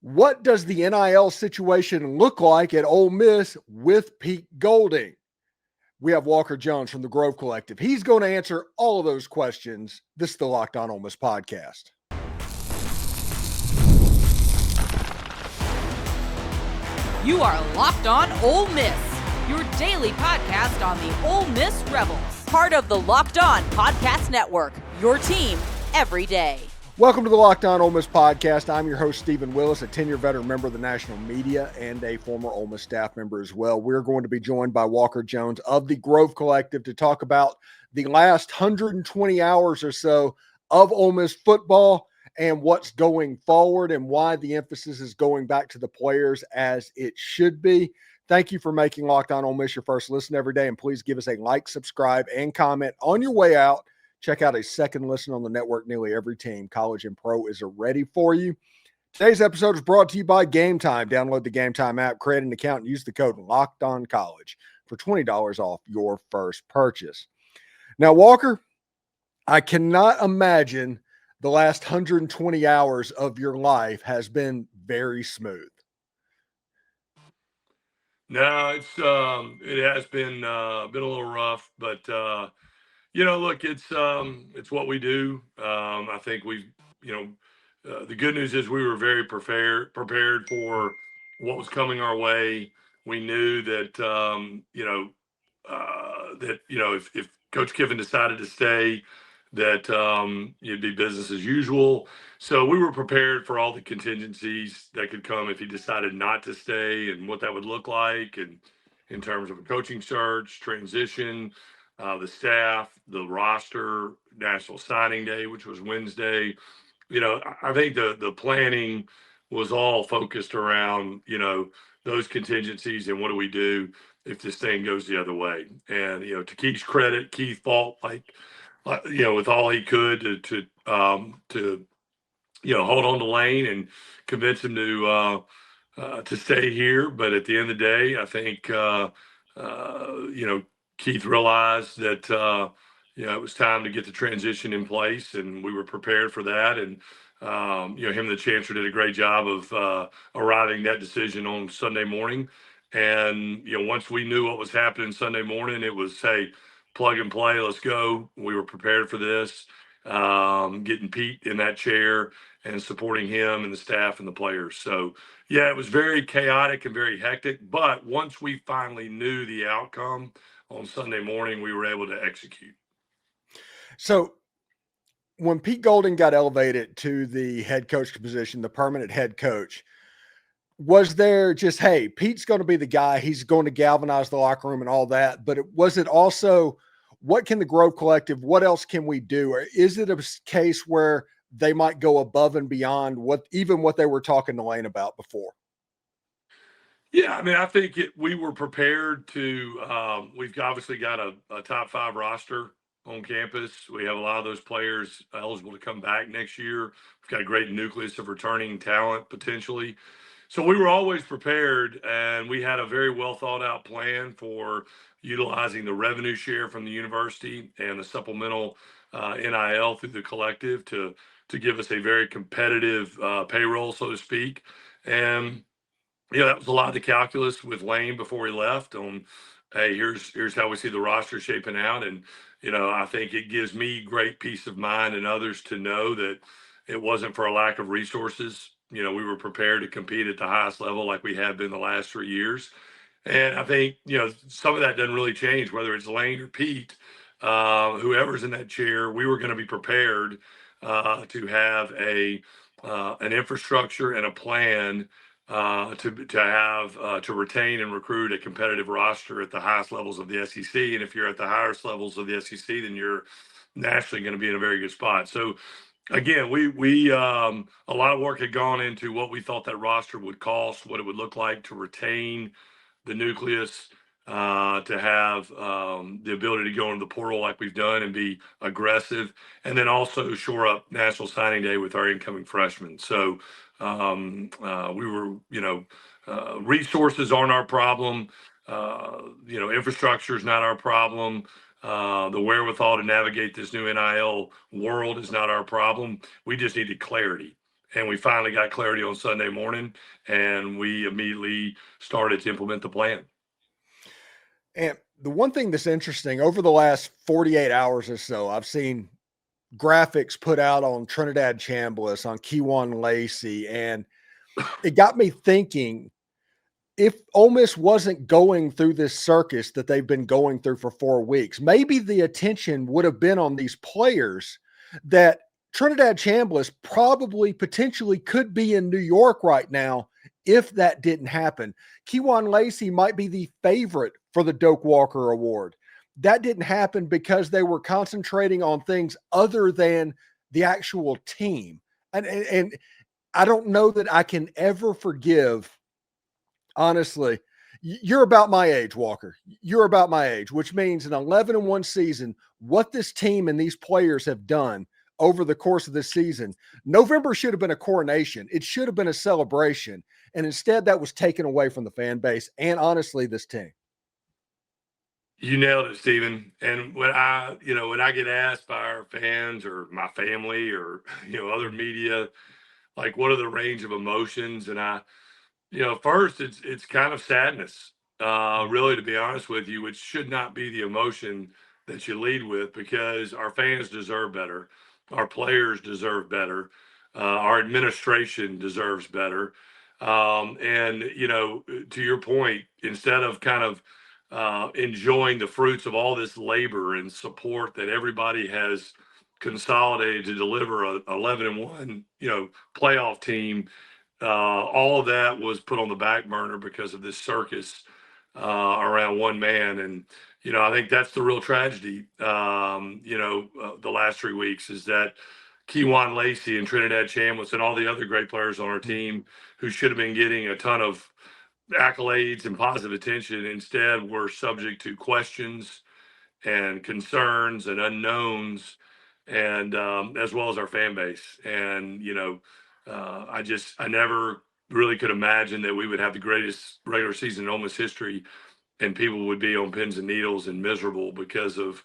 What does the NIL situation look like at Ole Miss with Pete Golding? We have Walker Jones from the Grove Collective. He's going to answer all of those questions. This is the Locked On Ole Miss podcast. You are Locked On Ole Miss, your daily podcast on the Ole Miss Rebels. Part of the Locked On Podcast Network, your team every day. Welcome to the Locked On Ole Miss podcast. I'm your host, Stephen Willis, a 10-year veteran member of the national media and a former Ole Miss staff member as well. We're going to be joined by Walker Jones of the Grove Collective to talk about the last 120 hours or so of Ole Miss football and what's going forward and why the emphasis is going back to the players as it should be. Thank you for making Locked On Ole Miss your first listen every day, and please give us a like, subscribe, and comment on your way out. Check out a second listen on the network. Nearly every team, college and pro, is ready for you. Today's episode is brought to you by Game Time. Download the Game Time app, create an account, and use the code LOCKEDONCollege for $20 off your first purchase. Now, Walker, I cannot imagine the last 120 hours of your life has been very smooth. No, it has been a little rough, but look, it's what we do. I think the good news is we were very prepared for what was coming our way. We knew that if Coach Kiffin decided to stay, that it'd be business as usual. So we were prepared for all the contingencies that could come if he decided not to stay and what that would look like, and in terms of a coaching search, transition, the staff, the roster, National Signing Day, which was Wednesday. I think the planning was all focused around, those contingencies and what do we do if this thing goes the other way. And, to Keith's credit, Keith fought with all he could to hold on to Lane and convince him to stay here. But at the end of the day, I think, Keith realized that, it was time to get the transition in place, and we were prepared for that. And, him and the chancellor did a great job of arriving that decision on Sunday morning. And, once we knew what was happening Sunday morning, it was, hey, plug and play, let's go. We were prepared for this, getting Pete in that chair and supporting him and the staff and the players. So, yeah, it was very chaotic and very hectic. But once we finally knew the outcome on Sunday morning, we were able to execute. So when Pete Golding got elevated to the head coach position, the permanent head coach, was there just, hey, Pete's going to be the guy, he's going to galvanize the locker room and all that, but was it also, what can the Grove Collective, what else can we do? Or is it a case where they might go above and beyond what they were talking to Lane about before? Yeah, I mean, I think we were prepared to, we've obviously got a top 5 roster on campus. We have a lot of those players eligible to come back next year. We've got a great nucleus of returning talent potentially. So we were always prepared, and we had a very well thought out plan for utilizing the revenue share from the university and the supplemental NIL through the collective to give us a very competitive payroll, so to speak. And that was a lot of the calculus with Lane before he left on, hey, here's how we see the roster shaping out. And I think it gives me great peace of mind and others to know that it wasn't for a lack of resources. We were prepared to compete at the highest level like we have been the last 3 years. And I think, some of that doesn't really change, whether it's Lane or Pete, whoever's in that chair. We were going to be prepared to have an infrastructure and a plan to retain and recruit a competitive roster at the highest levels of the SEC. And if you're at the highest levels of the SEC, then you're nationally going to be in a very good spot. So again, we a lot of work had gone into what we thought that roster would cost, what it would look like to retain the nucleus, to have the ability to go into the portal like we've done and be aggressive, and then also shore up National Signing Day with our incoming freshmen. So we were, resources aren't our problem. Infrastructure is not our problem. The wherewithal to navigate this new NIL world is not our problem. We just needed clarity. And we finally got clarity on Sunday morning, and we immediately started to implement the plan. And the one thing that's interesting, over the last 48 hours or so, I've seen graphics put out on Trinidad Chambliss, on Kewan Lacy, and it got me thinking, if Ole Miss wasn't going through this circus that they've been going through for 4 weeks, maybe the attention would have been on these players that Trinidad Chambliss probably potentially could be in New York right now if that didn't happen. Kewan Lacy might be the favorite for the Doak Walker Award. That didn't happen because they were concentrating on things other than the actual team. And I don't know that I can ever forgive, honestly. You're about my age, Walker. You're about my age, which means an 11-1 season, what this team and these players have done over the course of this season. November should have been a coronation. It should have been a celebration. And instead, that was taken away from the fan base and, honestly, this team. You nailed it, Stephen. And when I get asked by our fans or my family or, other media, like, what are the range of emotions? And first it's kind of sadness, really, to be honest with you, which should not be the emotion that you lead with, because our fans deserve better. Our players deserve better. Our administration deserves better. And, to your point, instead of kind of enjoying the fruits of all this labor and support that everybody has consolidated to deliver a 11-1, playoff team, all of that was put on the back burner because of this circus around one man. And, I think that's the real tragedy, the last 3 weeks, is that Kewan Lacy and Trinidad Chambliss and all the other great players on our team who should have been getting a ton of accolades and positive attention instead were subject to questions and concerns and unknowns, and as well as our fan base. And I never really could imagine that we would have the greatest regular season in Ole Miss history and people would be on pins and needles and miserable because of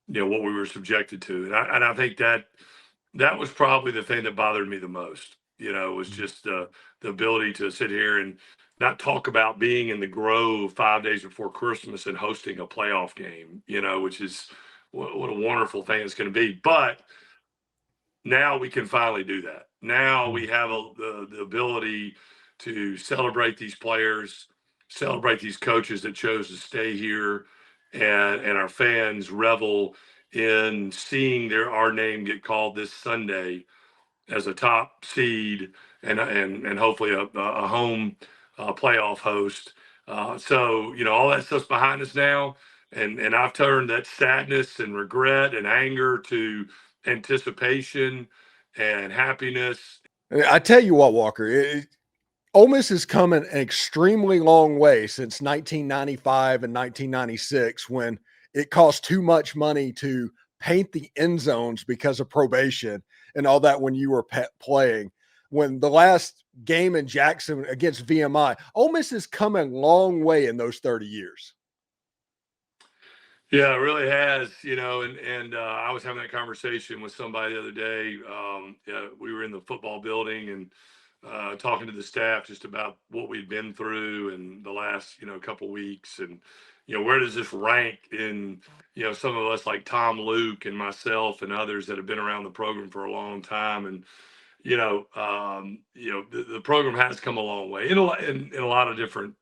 what we were subjected to. And I think that was probably the thing that bothered me the most. Was just the ability to sit here and not talk about being in the Grove 5 days before Christmas and hosting a playoff game, which is what a wonderful thing it's going to be. But now we can finally do that. Now we have the ability to celebrate these players, celebrate these coaches that chose to stay here, and our fans revel in seeing our name get called this Sunday as a top seed and hopefully a home playoff host. So all that stuff's behind us now, and I've turned that sadness and regret and anger to anticipation and happiness. I tell you what, Walker, Ole Miss has come an extremely long way since 1995 and 1996, when it cost too much money to paint the end zones because of probation and all that when you were playing. When the last game in Jackson against VMI, Ole Miss has come a long way in those 30 years. Yeah, it really has, and I was having that conversation with somebody the other day. We were in the football building and talking to the staff just about what we'd been through in the last, couple weeks. And, where does this rank in, some of us like Tom Luke and myself and others that have been around the program for a long time. And, the program has come a long way in a lot of different,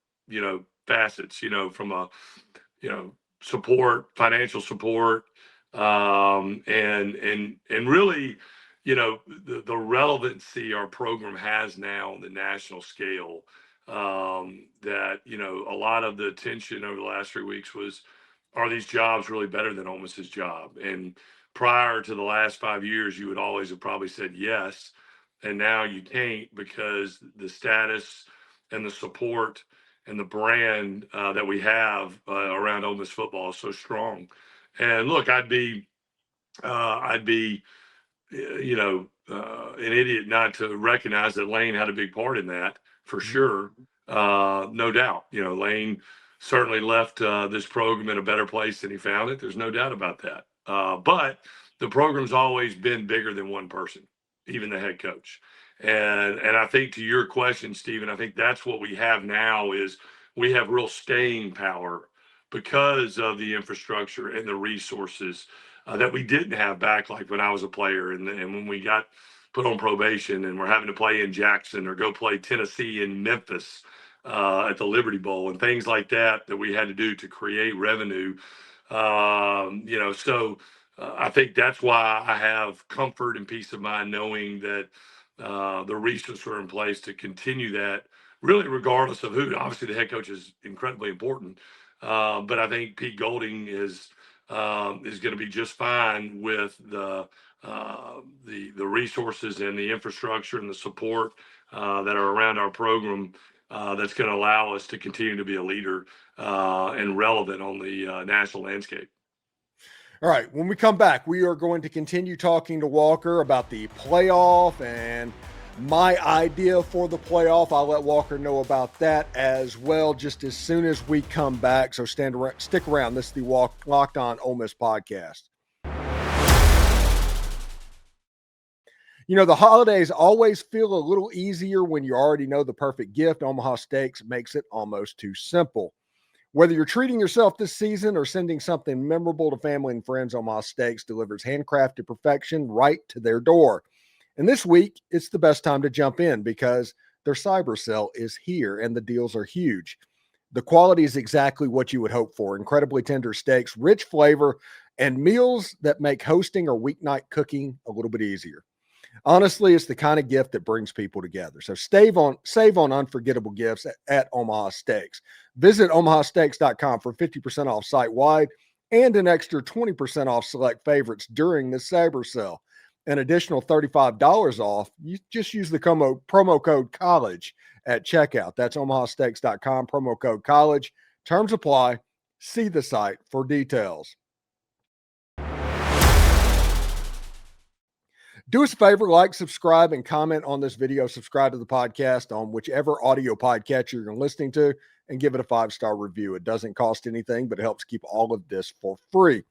facets, from a, support, financial support, and really, the relevancy our program has now on the national scale, that, a lot of the attention over the last 3 weeks was, are these jobs really better than Ole Miss's job? And prior to the last 5 years, you would always have probably said yes. And now you can't, because the status and the support and the brand that we have around Ole Miss football is so strong. And look, I'd be an idiot not to recognize that Lane had a big part in that, for sure. No doubt. Lane certainly left this program in a better place than he found it. There's no doubt about that. But the program's always been bigger than one person, even the head coach. And I think to your question, Stephen, I think that's what we have now is we have real staying power because of the infrastructure and the resources that we didn't have back, like when I was a player and when we got put on probation and we're having to play in Jackson or go play Tennessee and Memphis at the Liberty Bowl and things like that we had to do to create revenue. I think that's why I have comfort and peace of mind knowing that the resources are in place to continue that, really, regardless of who. Obviously, the head coach is incredibly important, but I think Pete Golding is going to be just fine with the resources and the infrastructure and the support that are around our program. That's going to allow us to continue to be a leader and relevant on the national landscape. All right, when we come back, we are going to continue talking to Walker about the playoff and my idea for the playoff. I'll let Walker know about that as well just as soon as we come back. So stick around. This is the Locked On Ole Miss podcast. You know, the holidays always feel a little easier when you already know the perfect gift. Omaha Steaks makes it almost too simple. Whether you're treating yourself this season or sending something memorable to family and friends, Omaha Steaks delivers handcrafted perfection right to their door. And this week, it's the best time to jump in because their cyber sale is here and the deals are huge. The quality is exactly what you would hope for. Incredibly tender steaks, rich flavor, and meals that make hosting or weeknight cooking a little bit easier. Honestly, it's the kind of gift that brings people together. So save on unforgettable gifts at Omaha Steaks. Visit omahasteaks.com for 50% off site-wide and an extra 20% off select favorites during the cyber sale. An additional $35 off. You just use the promo code COLLEGE at checkout. That's omahasteaks.com, promo code COLLEGE. Terms apply. See the site for details. Do us a favor, like, subscribe, and comment on this video. Subscribe to the podcast on whichever audio podcatcher you're listening to and give it a 5-star review. It doesn't cost anything, but it helps keep all of this for free.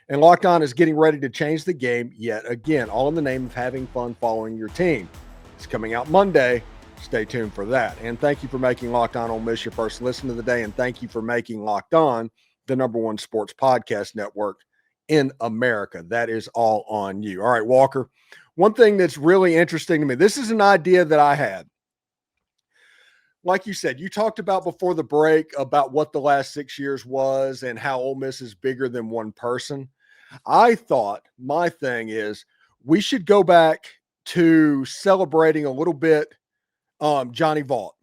And Locked On is getting ready to change the game yet again, all in the name of having fun following your team. It's coming out Monday. Stay tuned for that. And thank you for making Locked On Ole Miss your first listen of the day. And thank you for making Locked On the #1 sports podcast network in America. That is all on you. All right, Walker. One thing that's really interesting to me, this is an idea that I had. Like you said, you talked about before the break about what the last 6 years was and how Ole Miss is bigger than one person. I thought my thing is we should go back to celebrating a little bit Johnny Vaught.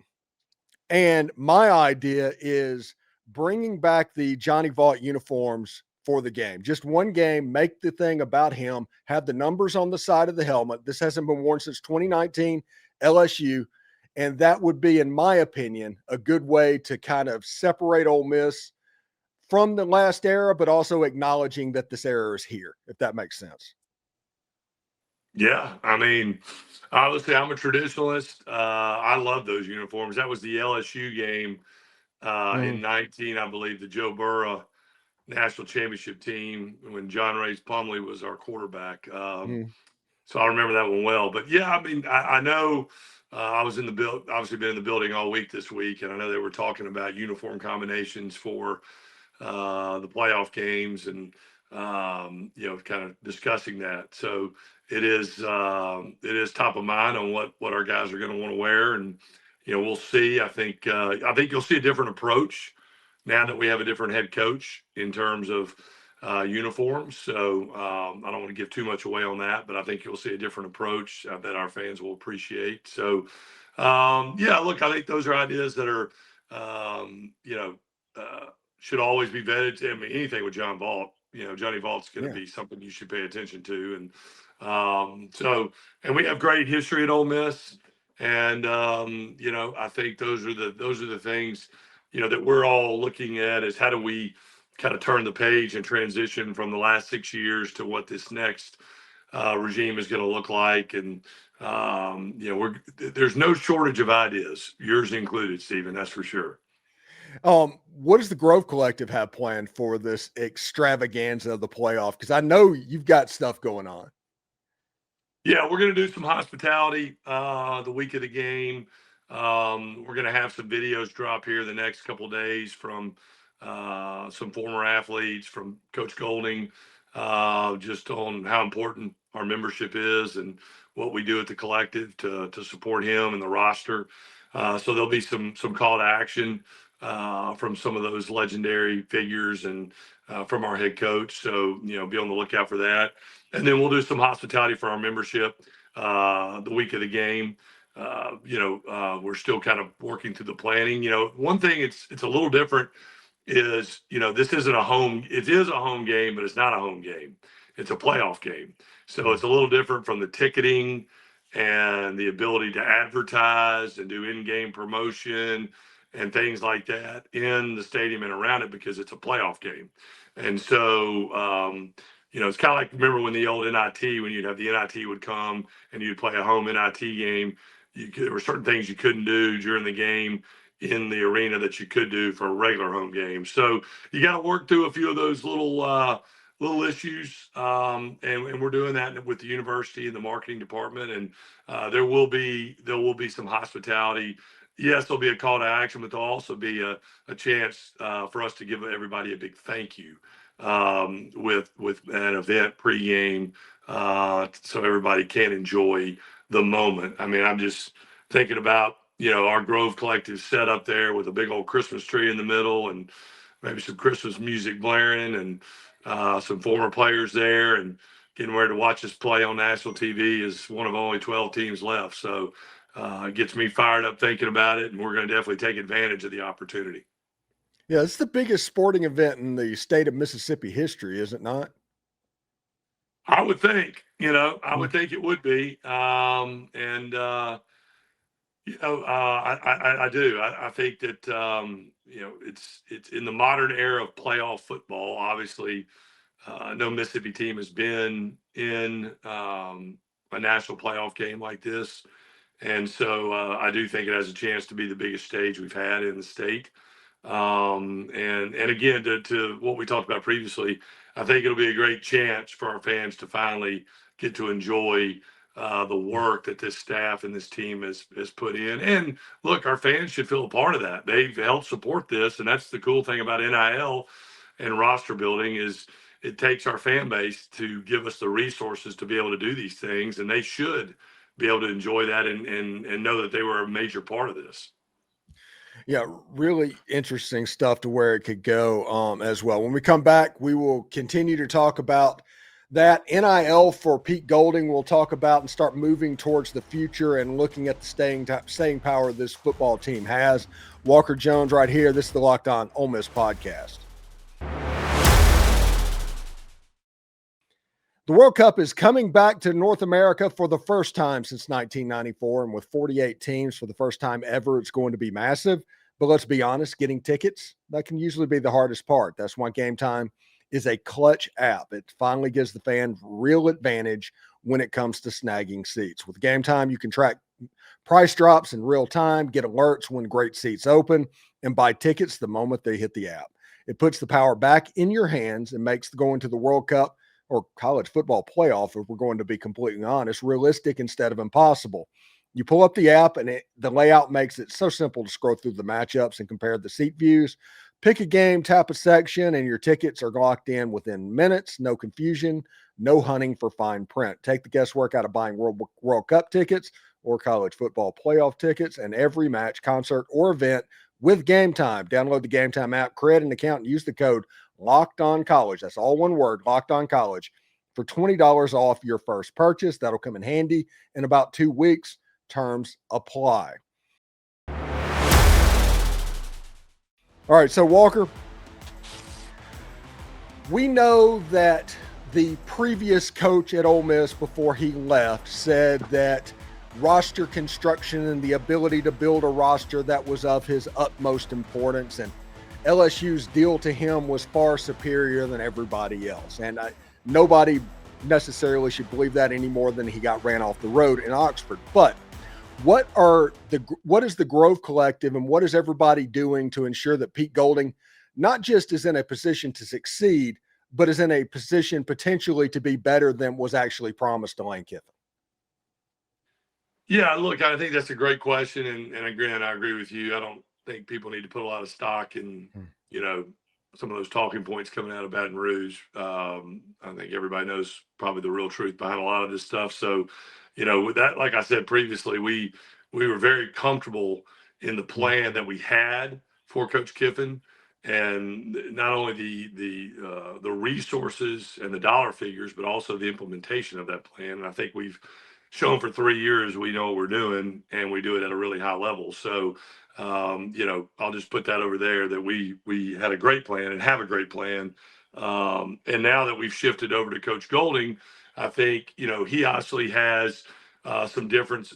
And my idea is bringing back the Johnny Vaught uniforms for the game. Just one game, make the thing about him, have the numbers on the side of the helmet. This hasn't been worn since 2019 LSU. And that would be, in my opinion, a good way to kind of separate Ole Miss from the last era, but also acknowledging that this era is here, if that makes sense. Yeah, I mean, obviously, I'm a traditionalist. I love those uniforms. That was the LSU game in 19, I believe, the Joe Burrow national championship team when John Ray's Plumlee was our quarterback. So I remember that one well. But yeah, I mean, I know I was in the obviously been in the building all week this week, and I know they were talking about uniform combinations for the playoff games and kind of discussing that. So it is top of mind on what our guys are going to want to wear, and we'll see. I think you'll see a different approach now that we have a different head coach in terms of uniforms. So I don't want to give too much away on that, but I think you'll see a different approach that our fans will appreciate. So look, I think those are ideas that are should always be vetted. I mean, anything with John Vaught, Johnny Vaught's going to be something you should pay attention to. And we have great history at Ole Miss. And, I think those are the things, that we're all looking at is how do we kind of turn the page and transition from the last 6 years to what this next regime is going to look like. And, there's no shortage of ideas, yours included, Stephen, that's for sure. What does the Grove Collective have planned for this extravaganza of the playoff? Because I know you've got stuff going on. Yeah, we're going to do some hospitality the week of the game. We're going to have some videos drop here the next couple of days from some former athletes, from Coach Golding, just on how important our membership is and what we do at the collective to support him and the roster. So there'll be some call to action from some of those legendary figures and from our head coach. So be on the lookout for that. And then we'll do some hospitality for our membership the week of the game. We're still kind of working through the planning. One thing it's a little different is, this isn't a home. It is a home game, but it's not a home game. It's a playoff game. So it's a little different from the ticketing and the ability to advertise and do in-game promotion and things like that in the stadium and around it, because it's a playoff game. And so, it's kind of like, remember when the old NIT, when you'd have the NIT would come and you'd play a home NIT game, there were certain things you couldn't do during the game in the arena that you could do for a regular home game. So you got to work through a few of those little issues, and we're doing that with the university and the marketing department. And there will be some hospitality. Yes, there'll be a call to action, but there'll also be a chance for us to give everybody a big thank you with an event pregame, so everybody can enjoy the moment. I mean, I'm just thinking about our Grove Collective set up there with a big old Christmas tree in the middle and maybe some Christmas music blaring and some former players there, and getting ready to watch us play on national TV as one of only 12 teams left. So it gets me fired up thinking about it, and we're going to definitely take advantage of the opportunity. Yeah, it's the biggest sporting event in the state of Mississippi history, is it not? I would think, I would think it would be. I do. I think that it's in the modern era of playoff football. Obviously, no Mississippi team has been in a national playoff game like this, and so I do think it has a chance to be the biggest stage we've had in the state. And again, to what we talked about previously, I think it'll be a great chance for our fans to finally get to enjoy the work that this staff and this team has put in. And look, our fans should feel a part of that. They've helped support this, and that's the cool thing about NIL and roster building is it takes our fan base to give us the resources to be able to do these things, and they should be able to enjoy that and know that they were a major part of this. Yeah, really interesting stuff to where it could go as well. When we come back, we will continue to talk about that. NIL for Pete Golding, we'll talk about and start moving towards the future and looking at the staying power this football team has. Walker Jones right here. This is the Locked On Ole Miss podcast. The World Cup is coming back to North America for the first time since 1994, and with 48 teams for the first time ever, it's going to be massive. But let's be honest, getting tickets, that can usually be the hardest part. That's why Game Time is a clutch app. It finally gives the fan real advantage when it comes to snagging seats. With Game Time, you can track price drops in real time, get alerts when great seats open, and buy tickets the moment they hit the app. It puts the power back in your hands and makes going to the World Cup or college football playoff, if we're going to be completely honest, realistic instead of impossible. You pull up the app and the layout makes it so simple to scroll through the matchups and compare the seat views. Pick a game, tap a section, and your tickets are locked in within minutes. No confusion, no hunting for fine print. Take the guesswork out of buying World Cup tickets or college football playoff tickets and every match, concert, or event with Game Time. Download the Game Time app, create an account, and use the code Locked On College. That's all one word, Locked On College, for $20 off your first purchase. That'll come in handy in about 2 weeks. Terms apply. All right, so Walker, we know that the previous coach at Ole Miss before he left said that roster construction and the ability to build a roster that was of his utmost importance, and LSU's deal to him was far superior than everybody else. And nobody necessarily should believe that any more than he got ran off the road in Oxford. But what is the Grove Collective and what is everybody doing to ensure that Pete Golding not just is in a position to succeed, but is in a position potentially to be better than was actually promised to Lane Kiffin? Yeah, look, I think that's a great question. And again, I agree with you. I don't think people need to put a lot of stock in, you know, some of those talking points coming out of Baton Rouge. I think everybody knows probably the real truth behind a lot of this stuff. So, with that, like I said previously, we were very comfortable in the plan that we had for Coach Kiffin, and not only the resources and the dollar figures, but also the implementation of that plan. And I think we've shown for 3 years we know what we're doing, and we do it at a really high level. So, I'll just put that over there that we had a great plan and have a great plan. And now that we've shifted over to Coach Golding, I think he obviously has some different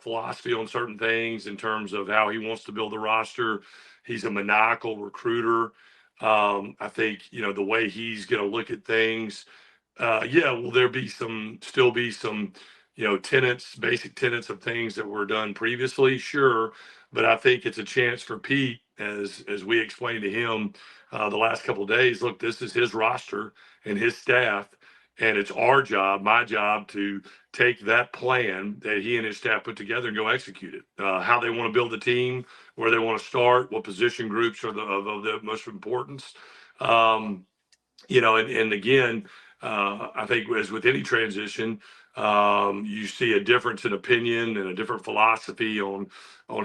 philosophy on certain things in terms of how he wants to build the roster. He's a maniacal recruiter. I think the way he's going to look at things. Will there still be some basic tenets of things that were done previously? Sure. But I think it's a chance for Pete, as we explained to him the last couple of days. Look, this is his roster and his staff, and it's our job, my job, to take that plan that he and his staff put together and go execute it. How they want to build the team, where they want to start, what position groups are of the most importance. And again, I think as with any transition, you see a difference in opinion and a different philosophy on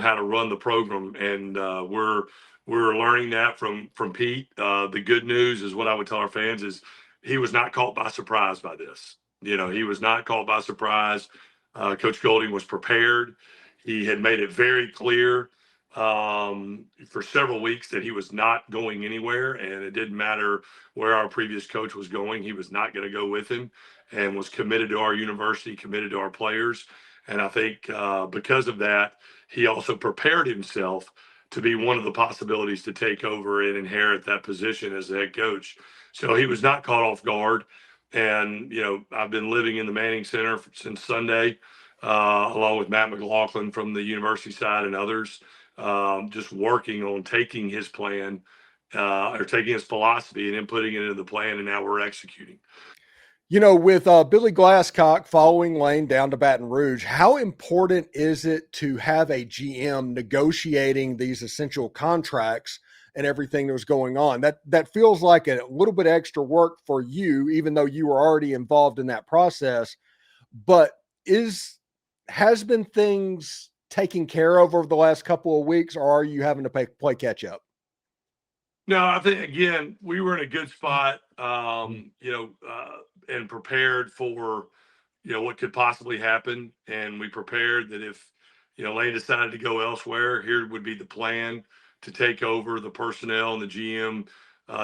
how to run the program, and we're learning that from Pete. The good news is what I would tell our fans is he was not caught by surprise by this. He was not caught by surprise. Coach Golding was prepared. He had made it very clear for several weeks that he was not going anywhere, and it didn't matter where our previous coach was going. He was not going to go with him, and was committed to our university, committed to our players. And I think because of that, he also prepared himself to be one of the possibilities to take over and inherit that position as the head coach. So he was not caught off guard. And, I've been living in the Manning Center since Sunday, along with Matt McLaughlin from the university side and others, just working on taking his plan or taking his philosophy and then putting it into the plan, and now we're executing. With Billy Glasscock following Lane down to Baton Rouge, how important is it to have a GM negotiating these essential contracts and everything that was going on? That feels like a little bit extra work for you, even though you were already involved in that process. But has been things taken care of over the last couple of weeks, or are you having to play catch up? No, I think, again, we were in a good spot, and prepared for, what could possibly happen. And we prepared that if, Lane decided to go elsewhere, here would be the plan to take over the personnel and the GM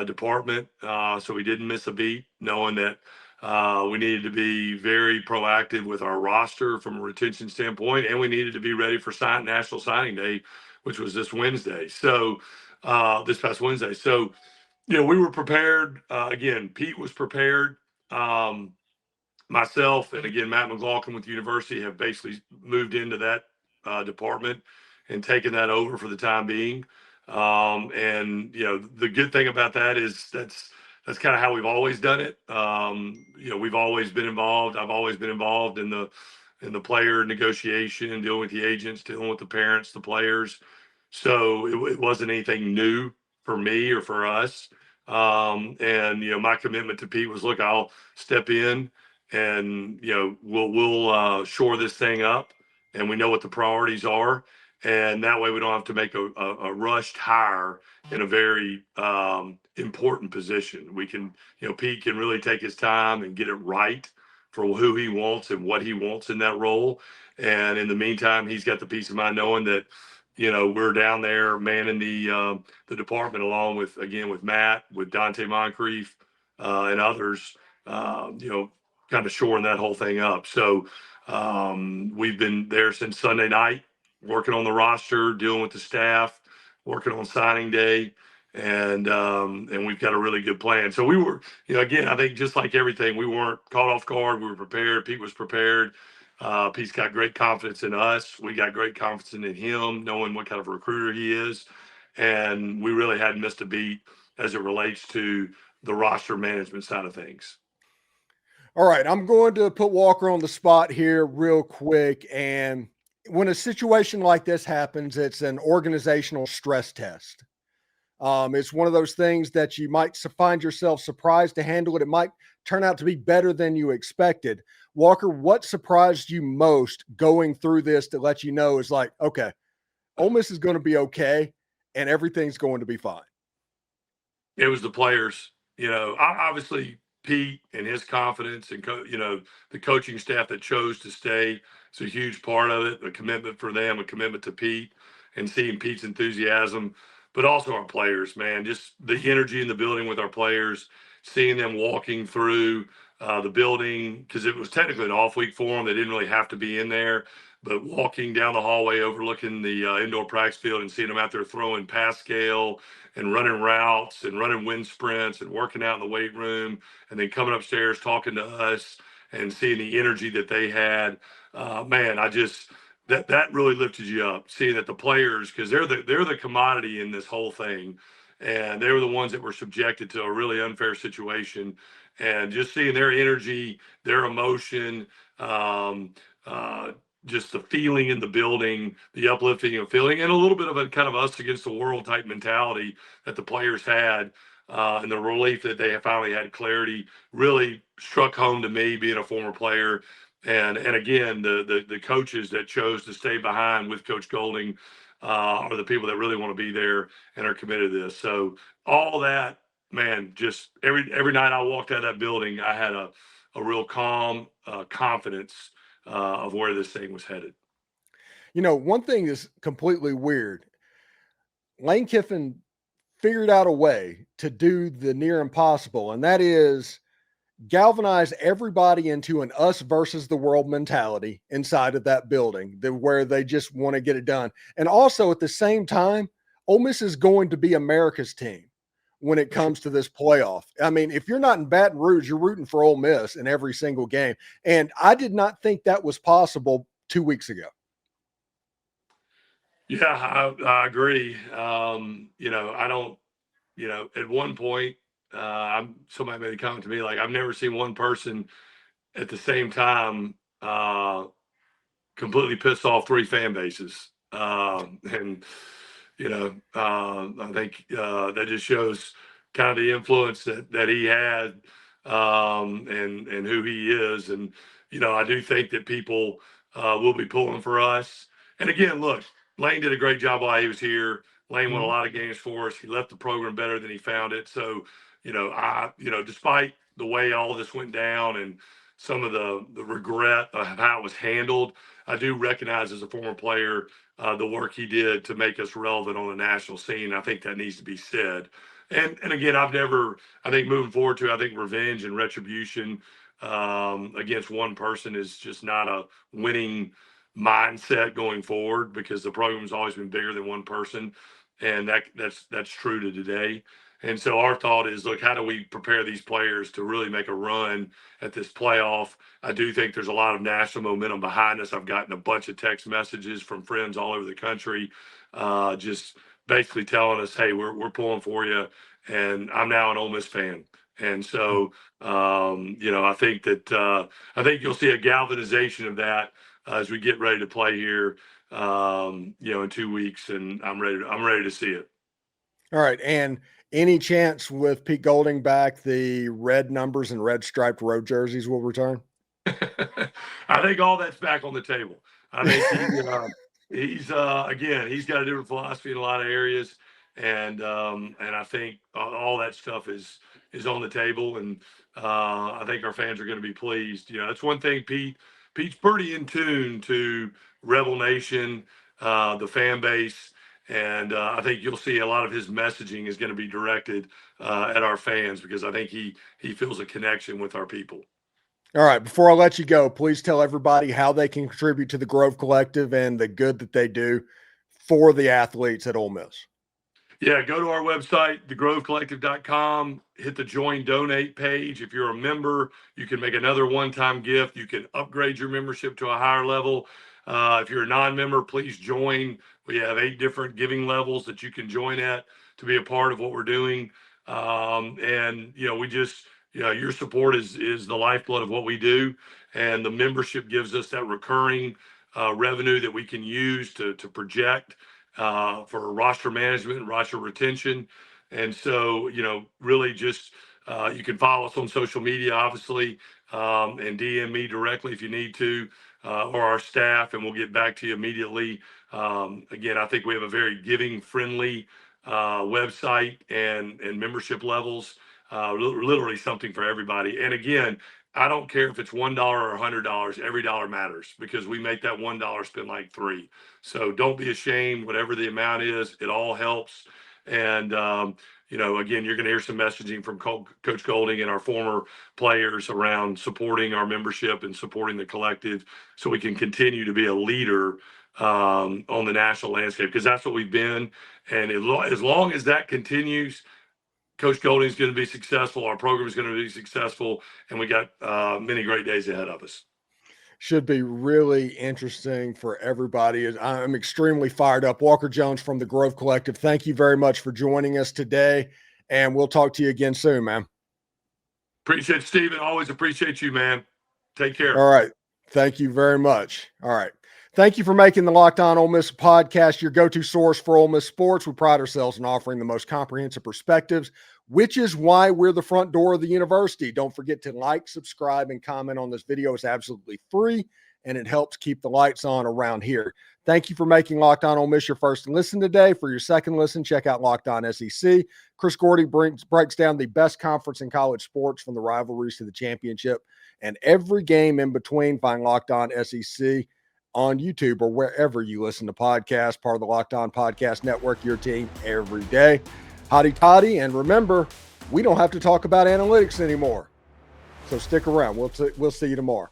department. So we didn't miss a beat, knowing that we needed to be very proactive with our roster from a retention standpoint, and we needed to be ready for National Signing Day, which was this Wednesday. So this past Wednesday. So, we were prepared. Again, Pete was prepared. Myself and, again, Matt McLaughlin with the university have basically moved into that department and taken that over for the time being. And the good thing about that is that's kind of how we've always done it. We've always been involved. I've always been involved in the player negotiation, dealing with the agents, dealing with the parents, the players. So it wasn't anything new for me or for us. And my commitment to Pete was, look, I'll step in, and we'll shore this thing up, and we know what the priorities are, and that way we don't have to make a rushed hire in a very important position. We can, Pete can really take his time and get it right for who he wants and what he wants in that role. And in the meantime, he's got the peace of mind knowing that we're down there manning the department, along with Matt, with Dante Moncrief, and others, kind of shoring that whole thing up. So we've been there since Sunday night, working on the roster, dealing with the staff, working on signing day, and we've got a really good plan. So we were, again, I think just like everything, we weren't caught off guard. We were prepared. Pete was prepared. Pete's got great confidence in us. We got great confidence in him, knowing what kind of recruiter he is. And we really hadn't missed a beat as it relates to the roster management side of things. All right, I'm going to put Walker on the spot here real quick. And when a situation like this happens, it's an organizational stress test. It's one of those things that you might find yourself surprised to handle it. It might turn out to be better than you expected. Walker, what surprised you most going through this to let you know is like, okay, Ole Miss is going to be okay and everything's going to be fine? It was the players. Obviously Pete and his confidence and the coaching staff that chose to stay. It's a huge part of it. A commitment for them, a commitment to Pete, and seeing Pete's enthusiasm, but also our players. Man, just the energy in the building with our players, seeing them walking through the building because it was technically an off week for them. They didn't really have to be in there, but walking down the hallway overlooking the indoor practice field and seeing them out there throwing pass scale and running routes and running wind sprints and working out in the weight room and then coming upstairs talking to us and seeing the energy that they had. Man, that really lifted you up, seeing that the players, because they're the commodity in this whole thing, and they were the ones that were subjected to a really unfair situation, and just seeing their energy, their emotion, just the feeling in the building, the uplifting of feeling, and a little bit of a kind of us against the world type mentality that the players had, and the relief that they finally had clarity really struck home to me, being a former player. And again, the coaches that chose to stay behind with Coach Golding are the people that really want to be there and are committed to this. So all that, man, just every night I walked out of that building, I had a real calm confidence of where this thing was headed. One thing is completely weird. Lane Kiffin figured out a way to do the near impossible, and that is galvanize everybody into an us versus the world mentality inside of that building, where they just want to get it done. And also at the same time, Ole Miss is going to be America's team when it comes to this playoff. I mean, if you're not in Baton Rouge, you're rooting for Ole Miss in every single game. And I did not think that was possible 2 weeks ago. Yeah, I agree. I don't, at one point, somebody made a comment to me like, I've never seen one person at the same time completely pissed off three fan bases. And, I think that just shows kind of the influence that he had and who he is. And, I do think that people will be pulling for us. And again, look, Lane did a great job while he was here. Lane won a lot of games for us. He left the program better than he found it. So, despite the way all of this went down and some of the regret of how it was handled, I do recognize as a former player the work he did to make us relevant on the national scene. I think that needs to be said. And again, I think moving forward I think revenge and retribution against one person is just not a winning mindset going forward, because the program's always been bigger than one person, and that's true to today. And so our thought is, look, how do we prepare these players to really make a run at this playoff? I do think there's a lot of national momentum behind us. I've gotten a bunch of text messages from friends all over the country, just basically telling us, hey, we're pulling for you. And I'm now an Ole Miss fan. And so, I think you'll see a galvanization of that as we get ready to play here, in 2 weeks, and I'm ready to see it. All right. And any chance with Pete Golding back, the red numbers and red striped road jerseys will return? I think all that's back on the table. I think he's again, he's got a different philosophy in a lot of areas, and I think all that stuff is on the table, and I think our fans are going to be pleased. That's one thing. Pete's pretty in tune to Rebel Nation, the fan base. And I think you'll see a lot of his messaging is going to be directed at our fans, because I think he feels a connection with our people. All right. Before I let you go, please tell everybody how they can contribute to the Grove Collective and the good that they do for the athletes at Ole Miss. Yeah, go to our website, thegrovecollective.com, hit the join donate page. If you're a member, you can make another one-time gift. You can upgrade your membership to a higher level. If you're a non-member, please join. We have 8 different giving levels that you can join at to be a part of what we're doing. We just, your support is the lifeblood of what we do. And the membership gives us that recurring revenue that we can use to project for roster management and roster retention. And so, really just you can follow us on social media, obviously, and DM me directly if you need to, or our staff, and we'll get back to you immediately. Again, I think we have a very giving-friendly website and membership levels, literally something for everybody. And again, I don't care if it's $1 or $100, every dollar matters because we make that $1 spend like $3. So don't be ashamed, whatever the amount is, it all helps. And, again, you're going to hear some messaging from Coach Golding and our former players around supporting our membership and supporting the collective so we can continue to be a leader on the national landscape, because that's what we've been. And as long as that continues, Coach Golding is going to be successful. Our program is going to be successful, and we got many great days ahead of us. Should be really interesting for everybody. I'm extremely fired up. Walker Jones from the Grove Collective, thank you very much for joining us today, and we'll talk to you again soon, man. Appreciate it, Steven. Always appreciate you, man. Take care. All right. Thank you very much. All right. Thank you for making the Locked On Ole Miss podcast your go-to source for Ole Miss sports. We pride ourselves in offering the most comprehensive perspectives, which is why we're the front door of the university. Don't forget to like, subscribe, and comment on this video. It's absolutely free, and it helps keep the lights on around here. Thank you for making Locked On Ole Miss your first listen today. For your second listen, check out Locked On SEC. Chris Gordy breaks down the best conference in college sports from the rivalries to the championship and every game in between. Find Locked On SEC on YouTube or wherever you listen to podcasts, part of the Locked On Podcast Network, your team every day. Hotty toddy, and remember, we don't have to talk about analytics anymore. So stick around. We'll see you tomorrow.